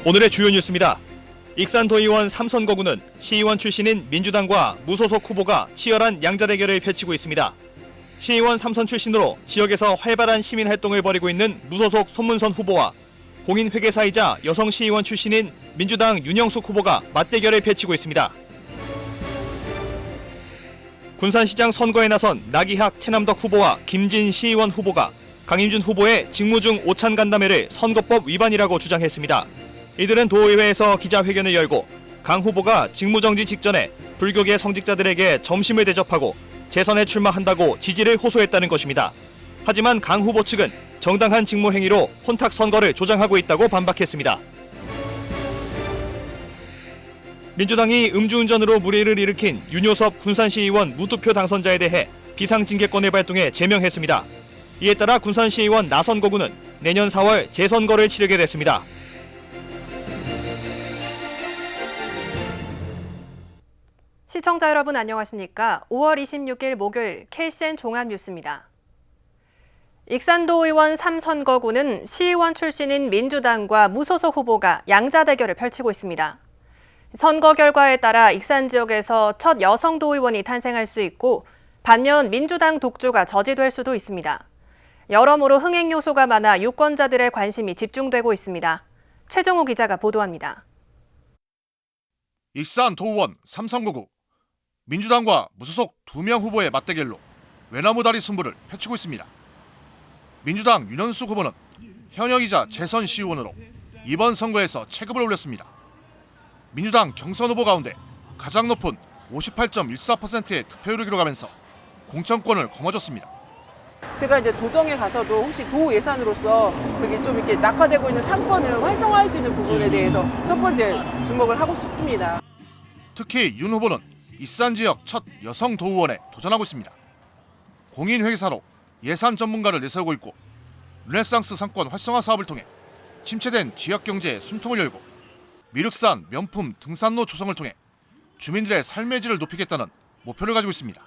오늘의 주요 뉴스입니다. 익산도의원 3선거구는 시의원 출신인 민주당과 무소속 후보가 치열한 양자 대결을 펼치고 있습니다. 시의원 3선 출신으로 지역에서 활발한 시민활동을 벌이고 있는 무소속 손문선 후보와 공인회계사이자 여성 시의원 출신인 민주당 윤영숙 후보가 맞대결을 펼치고 있습니다. 군산시장 선거에 나선 나기학 최남덕 후보와 김진 시의원 후보가 강임준 후보의 직무 중 오찬 간담회를 선거법 위반이라고 주장했습니다. 이들은 도의회에서 기자회견을 열고 강 후보가 직무정지 직전에 불교계 성직자들에게 점심을 대접하고 재선에 출마한다고 지지를 호소했다는 것입니다. 하지만 강 후보 측은 정당한 직무 행위로 혼탁 선거를 조장하고 있다고 반박했습니다. 민주당이 음주운전으로 물의를 일으킨 윤효섭 군산시의원 무투표 당선자에 대해 비상징계권을 발동해 제명했습니다. 이에 따라 군산시의원 나선거구는 내년 4월 재선거를 치르게 됐습니다. 시청자 여러분 안녕하십니까? 5월 26일 목요일 KCN 종합뉴스입니다. 익산도 의원 3선거구는 시의원 출신인 민주당과 무소속 후보가 양자 대결을 펼치고 있습니다. 선거 결과에 따라 익산 지역에서 첫 여성 도의원이 탄생할 수 있고 반면 민주당 독주가 저지될 수도 있습니다. 여러모로 흥행 요소가 많아 유권자들의 관심이 집중되고 있습니다. 최정호 기자가 보도합니다. 익산 도의원 3선거구 민주당과 무소속 2명 후보의 맞대결로 외나무다리 승부를 펼치고 있습니다. 민주당 윤현숙 후보는 현역이자 재선 시의원으로 이번 선거에서 체급을 올렸습니다. 민주당 경선 후보 가운데 가장 높은 58.14%의 득표율을 기록하면서 공천권을 거머쥐었습니다. 제가 이제 도정에 가서도 혹시 도 예산으로서 그게 좀 이렇게 낙화되고 있는 상권을 활성화할 수 있는 부분에 대해서 첫 번째 주목을 하고 싶습니다. 특히 윤 후보는 익산 지역 첫 여성 도의원에 도전하고 있습니다. 공인회계사로 예산 전문가를 내세우고 있고 르네상스 상권 활성화 사업을 통해 침체된 지역 경제에 숨통을 열고 미륵산 명품 등산로 조성을 통해 주민들의 삶의 질을 높이겠다는 목표를 가지고 있습니다.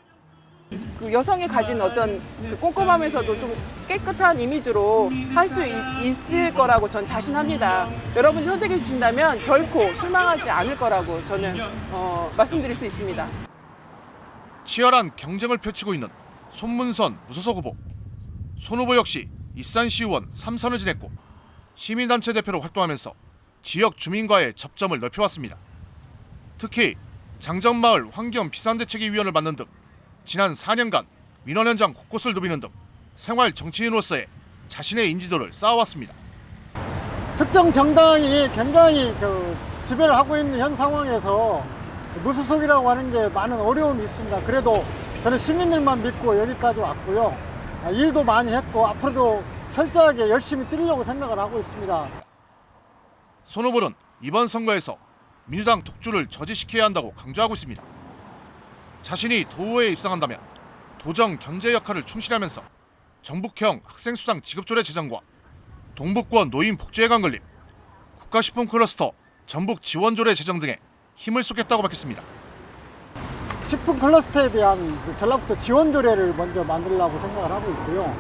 그 여성이 가진 어떤 그 꼼꼼하면서도 좀 깨끗한 이미지로 할 수 있을 거라고 전 자신합니다. 여러분이 선택해 주신다면 결코 실망하지 않을 거라고 저는 말씀드릴 수 있습니다. 치열한 경쟁을 펼치고 있는 손문선 무소속 후보. 손 후보 역시 익산시의원 3선을 지냈고 시민단체 대표로 활동하면서 지역 주민과의 접점을 넓혀왔습니다. 특히 장전마을 환경 비상대책위 위원을 맡는 등 지난 4년간 민원 현장 곳곳을 누비는 등 생활 정치인으로서의 자신의 인지도를 쌓아왔습니다. 특정 정당이 굉장히 지배를 하고 있는 현 상황에서 무소속이라고 하는 게 많은 어려움이 있습니다. 그래도 저는 시민들만 믿고 여기까지 왔고요. 일도 많이 했고 앞으로도 철저하게 열심히 뛰려고 생각을 하고 있습니다. 손 후보는 이번 선거에서 민주당 독주를 저지시켜야 한다고 강조하고 있습니다. 자신이 도의회에 입성한다면 도정 견제 역할을 충실히 하면서 정북형 학생수당 지급조례 제정과 동북권 노인 복지회관 건립, 국가식품 클러스터 전북 지원조례 제정 등에 힘을 쏟겠다고 밝혔습니다. 식품 클러스터에 대한 전라북도 지원조례를 먼저 만들려고 생각을 하고 있고요.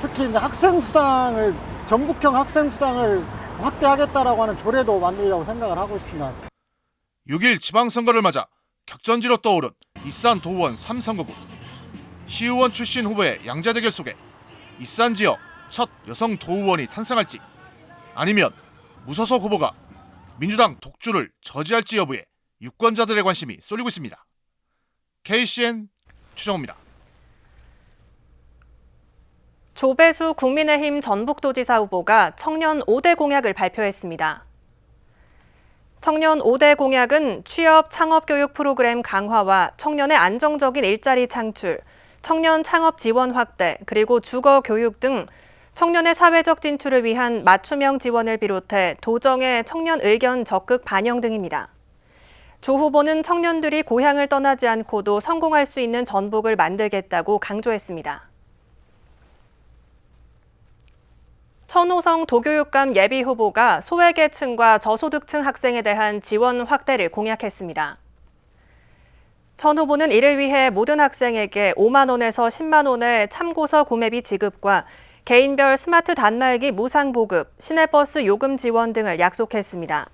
특히 이제 학생수당을 전북형 학생수당을 확대하겠다라고 하는 조례도 만들려고 생각을 하고 있습니다. 6일 지방선거를 맞아 격전지로 떠오른 익산 도의원 3선거구. 시의원 출신 후보의 양자 대결 속에 익산 지역 첫 여성 도의원이 탄생할지 아니면 무소속 후보가 민주당 독주를 저지할지 여부에 유권자들의 관심이 쏠리고 있습니다. KCN 최정호입니다. 조배수 국민의힘 전북도지사 후보가 청년 5대 공약을 발표했습니다. 청년 5대 공약은 취업 창업 교육 프로그램 강화와 청년의 안정적인 일자리 창출, 청년 창업 지원 확대, 그리고 주거 교육 등 청년의 사회적 진출을 위한 맞춤형 지원을 비롯해 도정의 청년 의견 적극 반영 등입니다. 조 후보는 청년들이 고향을 떠나지 않고도 성공할 수 있는 전북을 만들겠다고 강조했습니다. 천호성 도교육감 예비 후보가 소외계층과 저소득층 학생에 대한 지원 확대를 공약했습니다. 천 후보는 이를 위해 모든 학생에게 5만 원에서 10만 원의 참고서 구매비 지급과 개인별 스마트 단말기 무상 보급, 시내버스 요금 지원 등을 약속했습니다.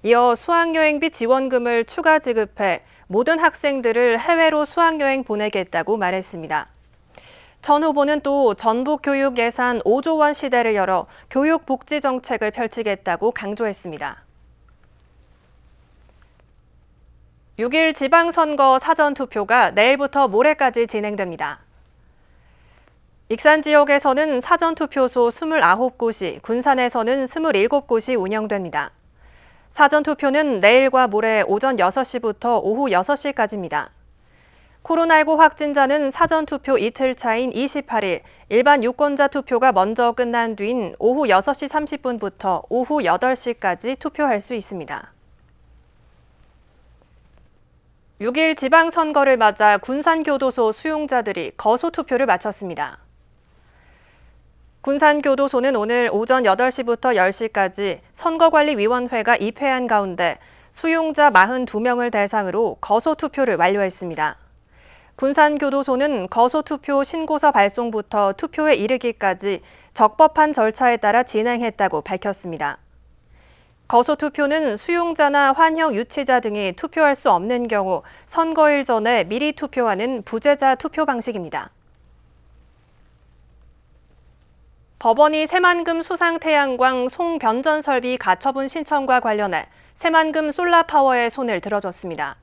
이어 수학여행비 지원금을 추가 지급해 모든 학생들을 해외로 수학여행 보내겠다고 말했습니다. 전 후보는 또 전북 교육 예산 5조 원 시대를 열어 교육 복지 정책을 펼치겠다고 강조했습니다. 6일 지방선거 사전투표가 내일부터 모레까지 진행됩니다. 익산 지역에서는 사전투표소 29곳이, 군산에서는 27곳이 운영됩니다. 사전투표는 내일과 모레 오전 6시부터 오후 6시까지입니다. 코로나19 확진자는 사전투표 이틀 차인 28일 일반 유권자 투표가 먼저 끝난 뒤인 오후 6시 30분부터 오후 8시까지 투표할 수 있습니다. 6일 지방선거를 맞아 군산교도소 수용자들이 거소투표를 마쳤습니다. 군산교도소는 오늘 오전 8시부터 10시까지 선거관리위원회가 입회한 가운데 수용자 42명을 대상으로 거소투표를 완료했습니다. 군산교도소는 거소투표 신고서 발송부터 투표에 이르기까지 적법한 절차에 따라 진행했다고 밝혔습니다. 거소투표는 수용자나 환영 유치자 등이 투표할 수 없는 경우 선거일 전에 미리 투표하는 부재자 투표 방식입니다. 법원이 새만금 수상태양광 송변전 설비 가처분 신청과 관련해 새만금 솔라파워의 손을 들어줬습니다.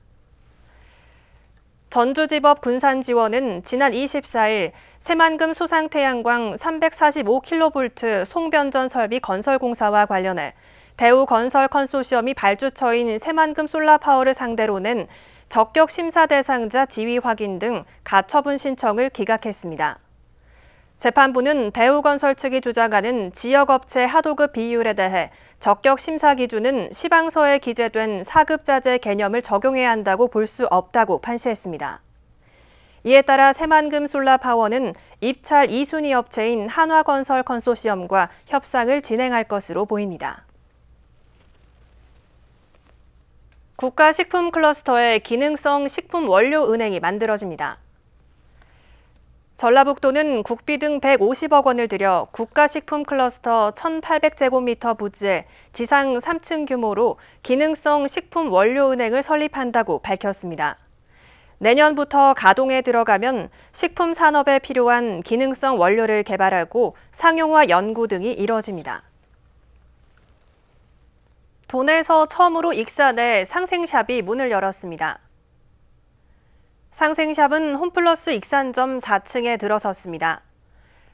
전주지법 군산지원은 지난 24일 새만금 수상태양광 345kV 송변전 설비 건설공사와 관련해 대우건설 컨소시엄이 발주처인 새만금 솔라파워를 상대로 낸 적격 심사 대상자 지위 확인 등 가처분 신청을 기각했습니다. 재판부는 대우건설 측이 주장하는 지역업체 하도급 비율에 대해 적격 심사 기준은 시방서에 기재된 사급자재 개념을 적용해야 한다고 볼 수 없다고 판시했습니다. 이에 따라 새만금 솔라파워는 입찰 2순위 업체인 한화건설 컨소시엄과 협상을 진행할 것으로 보입니다. 국가식품클러스터의 기능성 식품 원료 은행이 만들어집니다. 전라북도는 국비 등 150억 원을 들여 국가식품클러스터 1,800제곱미터 부지에 지상 3층 규모로 기능성 식품 원료 은행을 설립한다고 밝혔습니다. 내년부터 가동에 들어가면 식품 산업에 필요한 기능성 원료를 개발하고 상용화 연구 등이 이뤄집니다. 도내에서 처음으로 익산에 상생샵이 문을 열었습니다. 상생샵은 홈플러스 익산점 4층에 들어섰습니다.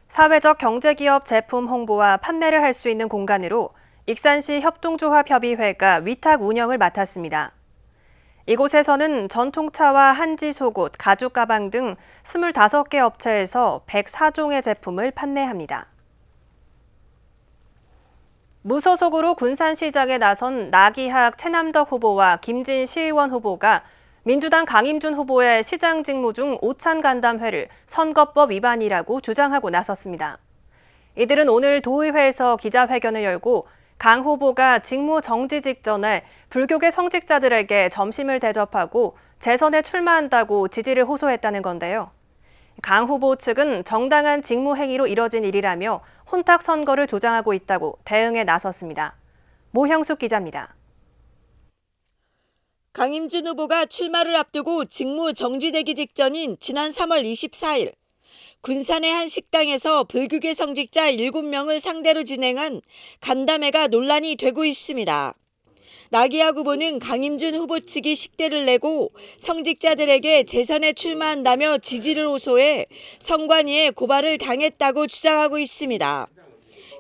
사회적 경제기업 제품 홍보와 판매를 할 수 있는 공간으로 익산시 협동조합협의회가 위탁 운영을 맡았습니다. 이곳에서는 전통차와 한지 속옷, 가죽 가방 등 25개 업체에서 104종의 제품을 판매합니다. 무소속으로 군산시장에 나선 나기학 최남덕 후보와 김진 시의원 후보가 민주당 강임준 후보의 시장 직무 중 오찬 간담회를 선거법 위반이라고 주장하고 나섰습니다. 이들은 오늘 도의회에서 기자회견을 열고 강 후보가 직무 정지 직전에 불교계 성직자들에게 점심을 대접하고 재선에 출마한다고 지지를 호소했다는 건데요. 강 후보 측은 정당한 직무 행위로 이뤄진 일이라며 혼탁 선거를 주장하고 있다고 대응에 나섰습니다. 모형숙 기자입니다. 강임준 후보가 출마를 앞두고 직무 정지되기 직전인 지난 3월 24일 군산의 한 식당에서 불교계 성직자 7명을 상대로 진행한 간담회가 논란이 되고 있습니다. 나기학 후보는 강임준 후보 측이 식대를 내고 성직자들에게 재선에 출마한다며 지지를 호소해 선관위에 고발을 당했다고 주장하고 있습니다.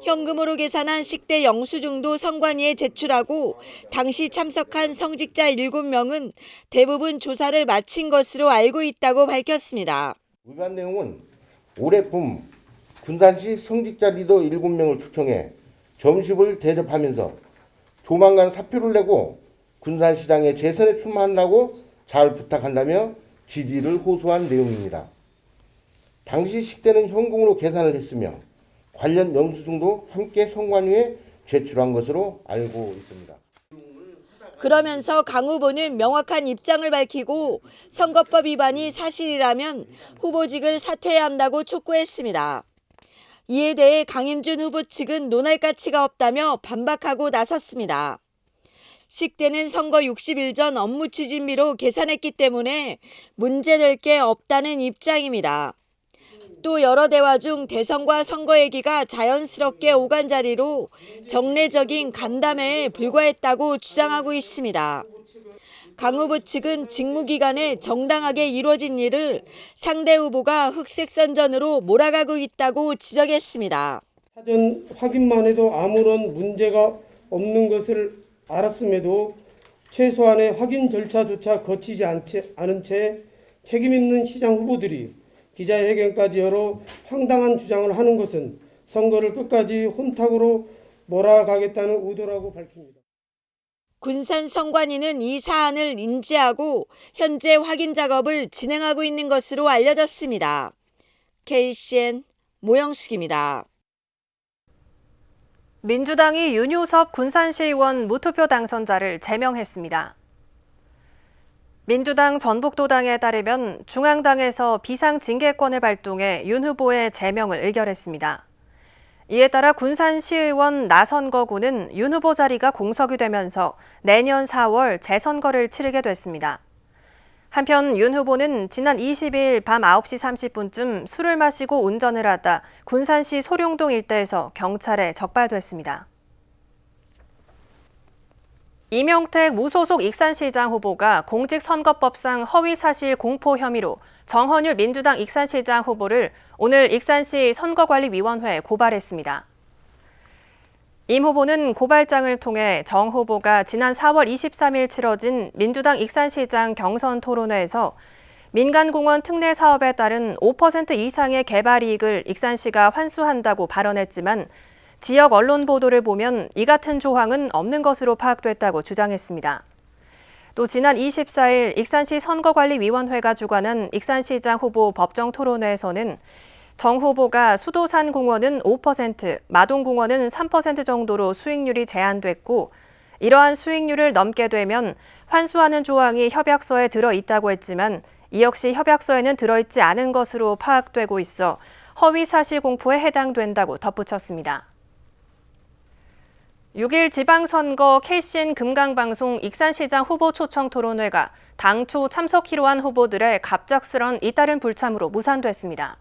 현금으로 계산한 식대 영수증도 선관위에 제출하고 당시 참석한 성직자 7명은 대부분 조사를 마친 것으로 알고 있다고 밝혔습니다. 위반 내용은 올해 봄 군산시 성직자 리더 7명을 초청해 점심을 대접하면서 조만간 사표를 내고 군산시장에 재선에 출마한다고 잘 부탁한다며 지지를 호소한 내용입니다. 당시 식대는 현금으로 계산을 했으며 관련 영수증도 함께 선관위에 제출한 것으로 알고 있습니다. 그러면서 강 후보는 명확한 입장을 밝히고 선거법 위반이 사실이라면 후보직을 사퇴해야 한다고 촉구했습니다. 이에 대해 강임준 후보 측은 논할 가치가 없다며 반박하고 나섰습니다. 식대는 선거 60일 전 업무 추진비로 계산했기 때문에 문제될 게 없다는 입장입니다. 또 여러 대화 중 대선과 선거 얘기가 자연스럽게 오간 자리로 정례적인 간담회에 불과했다고 주장하고 있습니다. 강 후보 측은 직무기간에 정당하게 이루어진 일을 상대 후보가 흑색선전으로 몰아가고 있다고 지적했습니다. 사전 확인만 해도 아무런 문제가 없는 것을 알았음에도 최소한의 확인 절차조차 거치지 않은 채 책임있는 시장 후보들이 기자회견까지 열어 황당한 주장을 하는 것은 선거를 끝까지 혼탁으로 몰아가겠다는 의도라고 밝힙니다. 군산 선관위는 이 사안을 인지하고 현재 확인 작업을 진행하고 있는 것으로 알려졌습니다. KCN 모영숙입니다. 민주당이 윤효섭 군산시의원 무투표 당선자를 제명했습니다. 민주당 전북도당에 따르면 중앙당에서 비상징계권을 발동해 윤 후보의 제명을 의결했습니다. 이에 따라 군산시의원 나선거구는 윤 후보 자리가 공석이 되면서 내년 4월 재선거를 치르게 됐습니다. 한편 윤 후보는 지난 20일 밤 9시 30분쯤 술을 마시고 운전을 하다 군산시 소룡동 일대에서 경찰에 적발됐습니다. 이명택 무소속 익산시장 후보가 공직선거법상 허위사실 공포 혐의로 정헌율 민주당 익산시장 후보를 오늘 익산시 선거관리위원회에 고발했습니다. 임 후보는 고발장을 통해 정 후보가 지난 4월 23일 치러진 민주당 익산시장 경선 토론회에서 민간공원 특례 사업에 따른 5% 이상의 개발 이익을 익산시가 환수한다고 발언했지만 지역 언론 보도를 보면 이 같은 조항은 없는 것으로 파악됐다고 주장했습니다. 또 지난 24일 익산시 선거관리위원회가 주관한 익산시장 후보 법정 토론회에서는 정 후보가 수도산 공원은 5%, 마동공원은 3% 정도로 수익률이 제한됐고 이러한 수익률을 넘게 되면 환수하는 조항이 협약서에 들어있다고 했지만 이 역시 협약서에는 들어있지 않은 것으로 파악되고 있어 허위사실 공포에 해당된다고 덧붙였습니다. 6일 지방선거 KCN 금강방송 익산시장 후보 초청 토론회가 당초 참석키로 한 후보들의 갑작스런 잇따른 불참으로 무산됐습니다.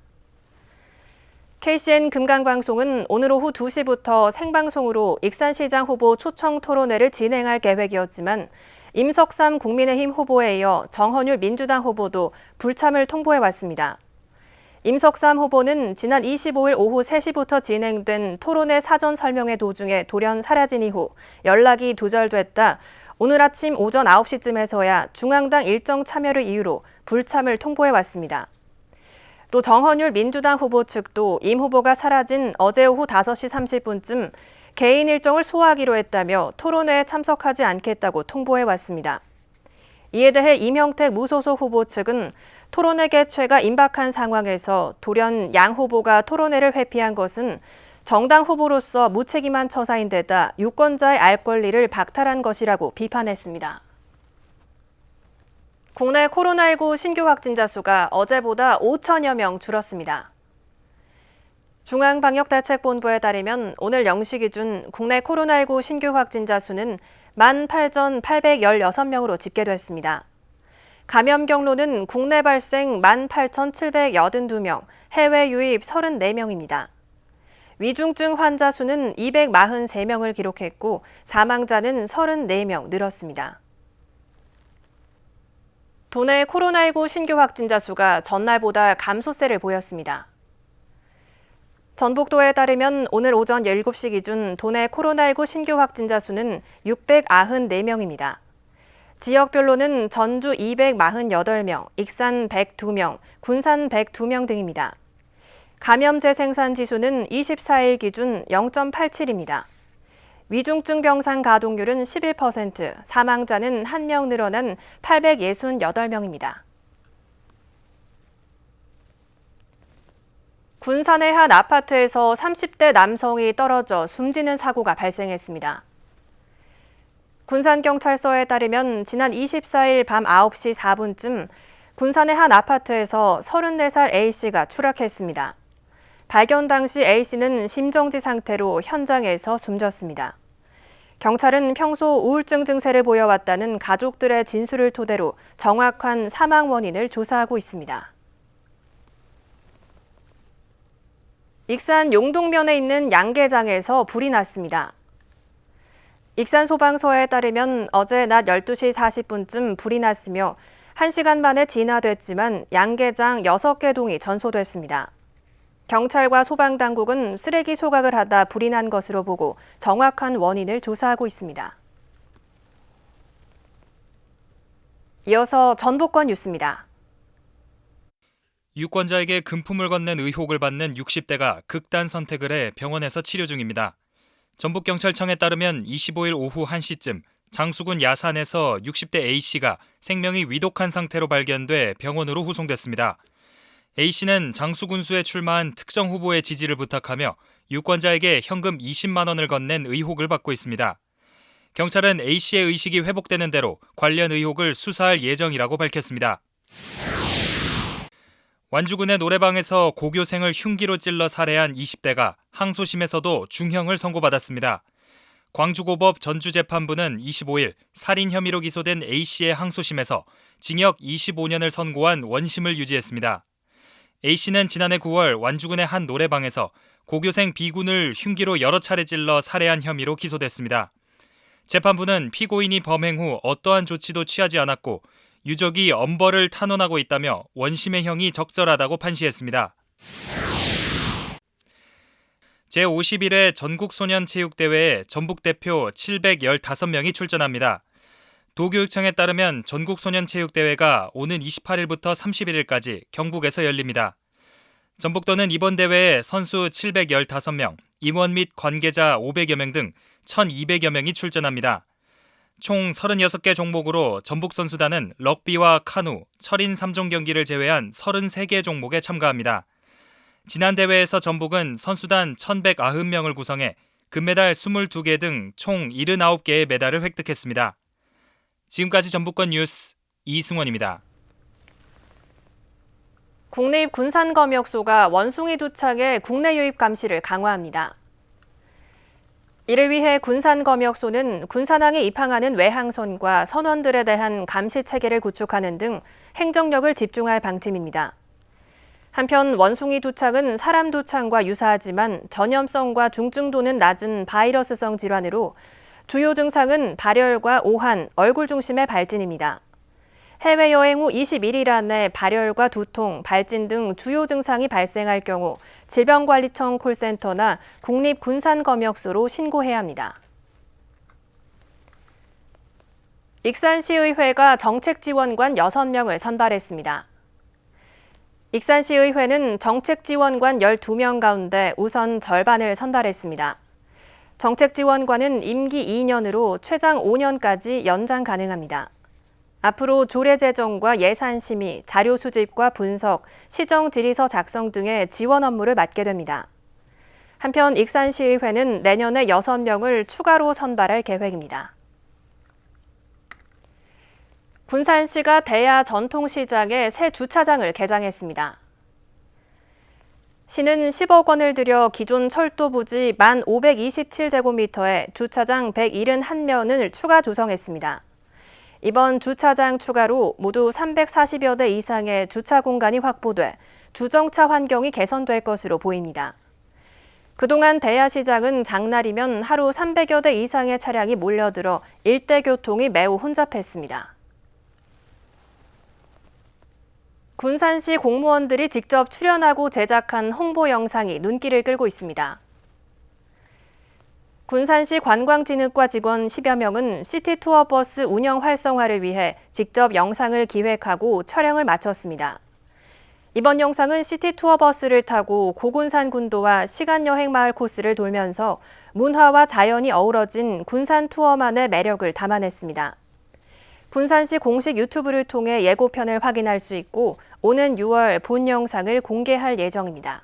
KCN 금강방송은 오늘 오후 2시부터 생방송으로 익산시장 후보 초청 토론회를 진행할 계획이었지만 임석삼 국민의힘 후보에 이어 정헌율 민주당 후보도 불참을 통보해왔습니다. 임석삼 후보는 지난 25일 오후 3시부터 진행된 토론회 사전 설명회 도중에 돌연 사라진 이후 연락이 두절됐다 오늘 아침 오전 9시쯤에서야 중앙당 일정 참여를 이유로 불참을 통보해왔습니다. 또 정헌율 민주당 후보 측도 임 후보가 사라진 어제 오후 5시 30분쯤 개인 일정을 소화하기로 했다며 토론회에 참석하지 않겠다고 통보해왔습니다. 이에 대해 이명택 무소속 후보 측은 토론회 개최가 임박한 상황에서 돌연 양 후보가 토론회를 회피한 것은 정당 후보로서 무책임한 처사인 데다 유권자의 알 권리를 박탈한 것이라고 비판했습니다. 국내 코로나19 신규 확진자 수가 어제보다 5천여 명 줄었습니다. 중앙방역대책본부에 따르면 오늘 0시 기준 국내 코로나19 신규 확진자 수는 18,816명으로 집계됐습니다. 감염 경로는 국내 발생 18,782명, 해외 유입 34명입니다. 위중증 환자 수는 243명을 기록했고 사망자는 34명 늘었습니다. 도내 코로나19 신규 확진자 수가 전날보다 감소세를 보였습니다. 전북도에 따르면 오늘 오전 7시 기준 도내 코로나19 신규 확진자 수는 694명입니다. 지역별로는 전주 248명, 익산 102명, 군산 102명 등입니다. 감염 재생산 지수는 24일 기준 0.87입니다. 위중증 병상 가동률은 11%, 사망자는 1명 늘어난 868명입니다. 군산의 한 아파트에서 30대 남성이 떨어져 숨지는 사고가 발생했습니다. 군산경찰서에 따르면 지난 24일 밤 9시 4분쯤 군산의 한 아파트에서 34살 A씨가 추락했습니다. 발견 당시 A씨는 심정지 상태로 현장에서 숨졌습니다. 경찰은 평소 우울증 증세를 보여왔다는 가족들의 진술을 토대로 정확한 사망 원인을 조사하고 있습니다. 익산 용동면에 있는 양계장에서 불이 났습니다. 익산 소방서에 따르면 어제 낮 12시 40분쯤 불이 났으며 1시간 만에 진화됐지만 양계장 6개 동이 전소됐습니다. 경찰과 소방당국은 쓰레기 소각을 하다 불이 난 것으로 보고 정확한 원인을 조사하고 있습니다. 이어서 전북권 뉴스입니다. 유권자에게 금품을 건넨 의혹을 받는 60대가 극단 선택을 해 병원에서 치료 중입니다. 전북경찰청에 따르면 25일 오후 1시쯤 장수군 야산에서 60대 A씨가 생명이 위독한 상태로 발견돼 병원으로 후송됐습니다. A씨는 장수군수에 출마한 특정 후보의 지지를 부탁하며 유권자에게 현금 20만 원을 건넨 의혹을 받고 있습니다. 경찰은 A씨의 의식이 회복되는 대로 관련 의혹을 수사할 예정이라고 밝혔습니다. 완주군의 노래방에서 고교생을 흉기로 찔러 살해한 20대가 항소심에서도 중형을 선고받았습니다. 광주고법 전주재판부는 25일 살인 혐의로 기소된 A씨의 항소심에서 징역 25년을 선고한 원심을 유지했습니다. A씨는 지난해 9월 완주군의 한 노래방에서 고교생 B군을 흉기로 여러 차례 찔러 살해한 혐의로 기소됐습니다. 재판부는 피고인이 범행 후 어떠한 조치도 취하지 않았고 유족이 엄벌을 탄원하고 있다며 원심의 형이 적절하다고 판시했습니다. 제51회 전국소년체육대회에 전북대표 715명이 출전합니다. 도교육청에 따르면 전국소년체육대회가 오는 28일부터 31일까지 경북에서 열립니다. 전북도는 이번 대회에 선수 715명, 임원 및 관계자 500여 명 등 1,200여 명이 출전합니다. 총 36개 종목으로 전북 선수단은 럭비와 카누, 철인 3종 경기를 제외한 33개 종목에 참가합니다. 지난 대회에서 전북은 선수단 1,190명을 구성해 금메달 22개 등 총 79개의 메달을 획득했습니다. 지금까지 전북권 뉴스 이승원입니다. 국립군산검역소가 원숭이 두착의 국내 유입 감시를 강화합니다. 이를 위해 군산검역소는 군산항에 입항하는 외항선과 선원들에 대한 감시 체계를 구축하는 등 행정력을 집중할 방침입니다. 한편 원숭이 두착은 사람 두착과 유사하지만 전염성과 중증도는 낮은 바이러스성 질환으로 주요 증상은 발열과 오한, 얼굴 중심의 발진입니다. 해외여행 후 21일 안에 발열과 두통, 발진 등 주요 증상이 발생할 경우 질병관리청 콜센터나 국립군산검역소로 신고해야 합니다. 익산시의회가 정책지원관 6명을 선발했습니다. 익산시의회는 정책지원관 12명 가운데 우선 절반을 선발했습니다. 정책지원관은 임기 2년으로 최장 5년까지 연장 가능합니다. 앞으로 조례 제정과 예산 심의, 자료 수집과 분석, 시정 질의서 작성 등의 지원 업무를 맡게 됩니다. 한편 익산시의회는 내년에 6명을 추가로 선발할 계획입니다. 군산시가 대야 전통시장에 새 주차장을 개장했습니다. 시는 10억 원을 들여 기존 철도 부지 1,527제곱미터에 주차장 171면을 추가 조성했습니다. 이번 주차장 추가로 모두 340여 대 이상의 주차 공간이 확보돼 주정차 환경이 개선될 것으로 보입니다. 그동안 대야시장은 장날이면 하루 300여 대 이상의 차량이 몰려들어 일대 교통이 매우 혼잡했습니다. 군산시 공무원들이 직접 출연하고 제작한 홍보 영상이 눈길을 끌고 있습니다. 군산시 관광진흥과 직원 10여 명은 시티투어버스 운영 활성화를 위해 직접 영상을 기획하고 촬영을 마쳤습니다. 이번 영상은 시티투어버스를 타고 고군산 군도와 시간여행 마을 코스를 돌면서 문화와 자연이 어우러진 군산 투어만의 매력을 담아냈습니다. 군산시 공식 유튜브를 통해 예고편을 확인할 수 있고 오는 6월 본 영상을 공개할 예정입니다.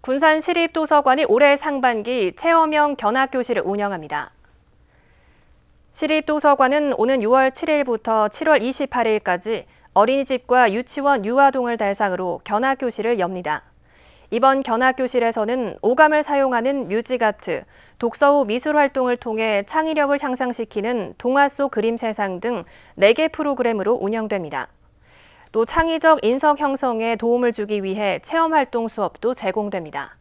군산시립도서관이 올해 상반기 체험형 견학교실을 운영합니다. 시립도서관은 오는 6월 7일부터 7월 28일까지 어린이집과 유치원, 유아동을 대상으로 견학교실을 엽니다. 이번 견학교실에서는 오감을 사용하는 뮤직아트, 독서 후 미술 활동을 통해 창의력을 향상시키는 동화 속 그림 세상 등 4개 프로그램으로 운영됩니다. 또 창의적 인성 형성에 도움을 주기 위해 체험활동 수업도 제공됩니다.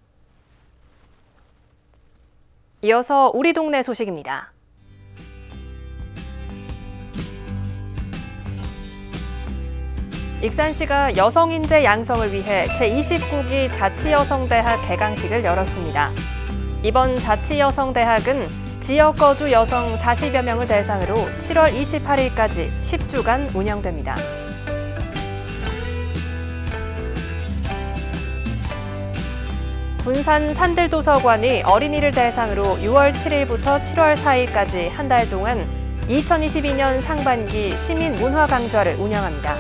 이어서 우리 동네 소식입니다. 익산시가 여성인재 양성을 위해 제29기 자치여성대학 개강식을 열었습니다. 이번 자치여성대학은 지역 거주 여성 40여 명을 대상으로 7월 28일까지 10주간 운영됩니다. 군산 산들도서관이 어린이를 대상으로 6월 7일부터 7월 4일까지 한 달 동안 2022년 상반기 시민 문화 강좌를 운영합니다.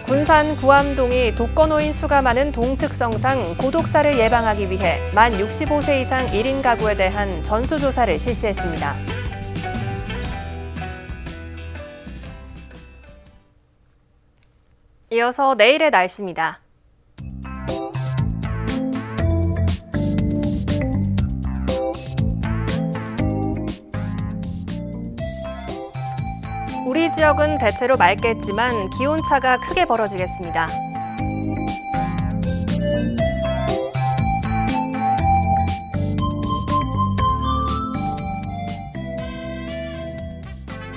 군산 구암동이 독거노인 수가 많은 동특성상 고독사를 예방하기 위해 만 65세 이상 1인 가구에 대한 전수조사를 실시했습니다. 이어서 내일의 날씨입니다. 우리 지역은 대체로 맑겠지만 기온차가 크게 벌어지겠습니다.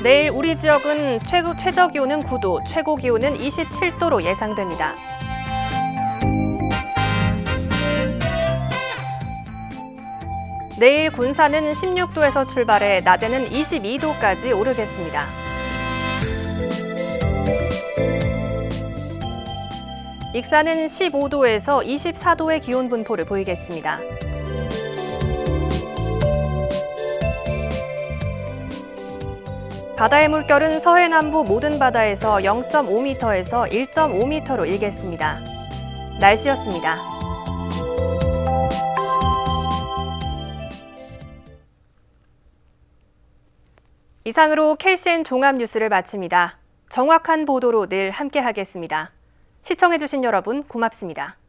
내일 우리 지역은 최저 기온은 9도, 최고 기온은 27도로 예상됩니다. 내일 군산은 16도에서 출발해 낮에는 22도까지 오르겠습니다. 익산은 15도에서 24도의 기온 분포를 보이겠습니다. 바다의 물결은 서해 남부 모든 바다에서 0.5m에서 1.5m로 일겠습니다. 날씨였습니다. 이상으로 KCN 종합 뉴스를 마칩니다. 정확한 보도로 늘 함께하겠습니다. 시청해주신 여러분 고맙습니다.